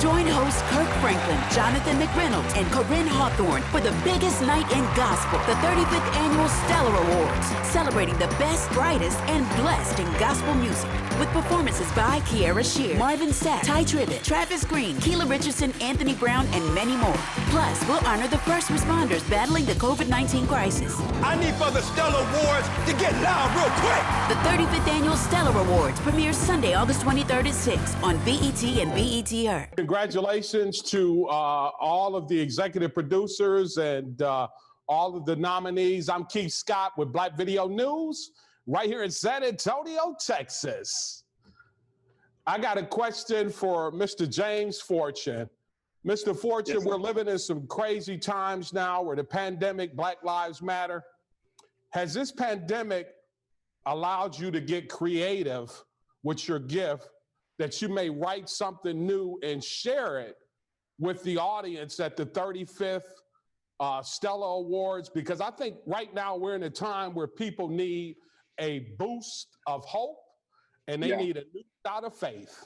Join hosts Kirk Franklin, Jonathan McReynolds, and Corinne Hawthorne for the biggest night in gospel, the 35th Annual Stellar Awards, celebrating the best, brightest, and blessed in gospel music. With performances by Kiara Shear, Marvin Sapp, Ty Tribbett, Travis Green, Keela Richardson, Anthony Brown, and many more. Plus, we'll honor the first responders battling the COVID-19 crisis. I need for the Stellar Awards to get loud real quick. The 35th Annual Stellar Awards premieres Sunday, August 23rd at 6 on BET and BET Earth. Congratulations to all of the executive producers and all of the nominees. I'm Keith Scott with Black Video News, right here in San Antonio, Texas. I got a question for Mr. James Fortune. Mr. Fortune, yes, we're living in some crazy times now where the pandemic, Black Lives Matter. Has this pandemic allowed you to get creative with your gift that you may write something new and share it with the audience at the 35th Stellar Awards? Because I think right now we're in a time where people need a boost of hope and they need a new shot of faith.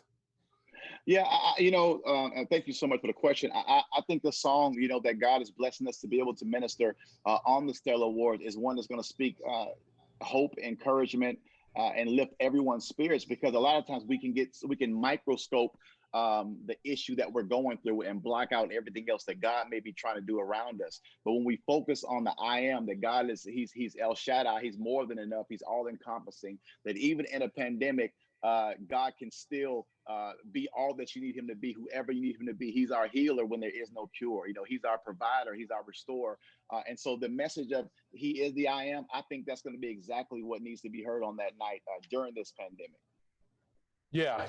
Yeah, and thank you so much for the question. I think the song, that God is blessing us to be able to minister on the Stellar Awards is one that's going to speak hope, encouragement, and lift everyone's spirits, because a lot of times we can microscope the issue that we're going through and block out everything else that God may be trying to do around us. But when we focus on the I am, that God is, he's El Shaddai, he's more than enough, he's all encompassing, that even in a pandemic, God can still be all that you need him to be, whoever you need him to be. He's our healer when there is no cure. He's our provider, he's our restorer. And so the message of he is the I am, I think that's going to be exactly what needs to be heard on that night during this pandemic. Yeah,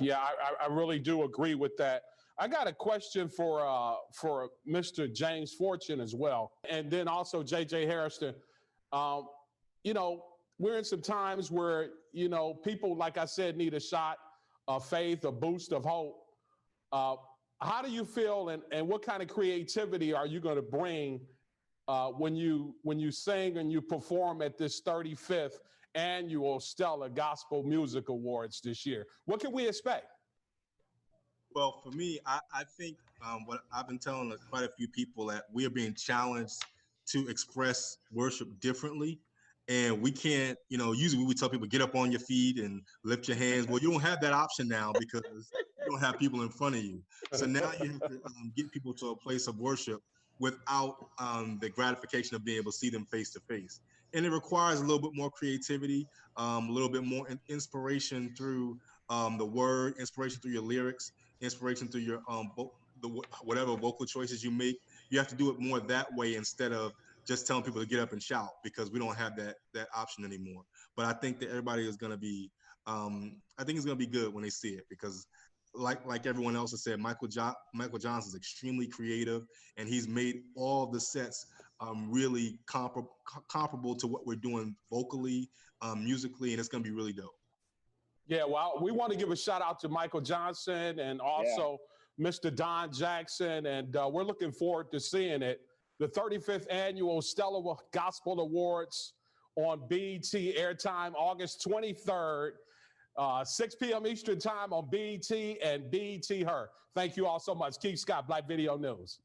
I really do agree with that. I got a question for Mr. James Fortune as well. And then also JJ Harrison. We're in some times where, people, like I said, need a shot of faith, a boost of hope. How do you feel and what kind of creativity are you going to bring when you sing and you perform at this 35th Annual Stellar Gospel Music Awards this year? What can we expect? Well, for me, I think what I've been telling quite a few people that we are being challenged to express worship differently. And we can't, usually we tell people, get up on your feet and lift your hands. Well, you don't have that option now because you don't have people in front of you. So now you have to get people to a place of worship without the gratification of being able to see them face to face. And it requires a little bit more creativity, a little bit more inspiration through the word, inspiration through your lyrics, inspiration through your whatever vocal choices you make. You have to do it more that way instead of just telling people to get up and shout, because we don't have that option anymore. But I think that everybody is going to be, I think it's going to be good when they see it, because like everyone else has said, Michael Johnson is extremely creative, and he's made all the sets really comparable to what we're doing vocally, musically, and it's going to be really dope. Yeah, well, we want to give a shout out to Michael Johnson and also Mr. Don Jackson, and we're looking forward to seeing it. The 35th Annual Stellar Gospel Awards on BET airtime August 23rd, 6 p.m. Eastern Time on BET and BET Her. Thank you all so much. Keith Scott, Black Video News.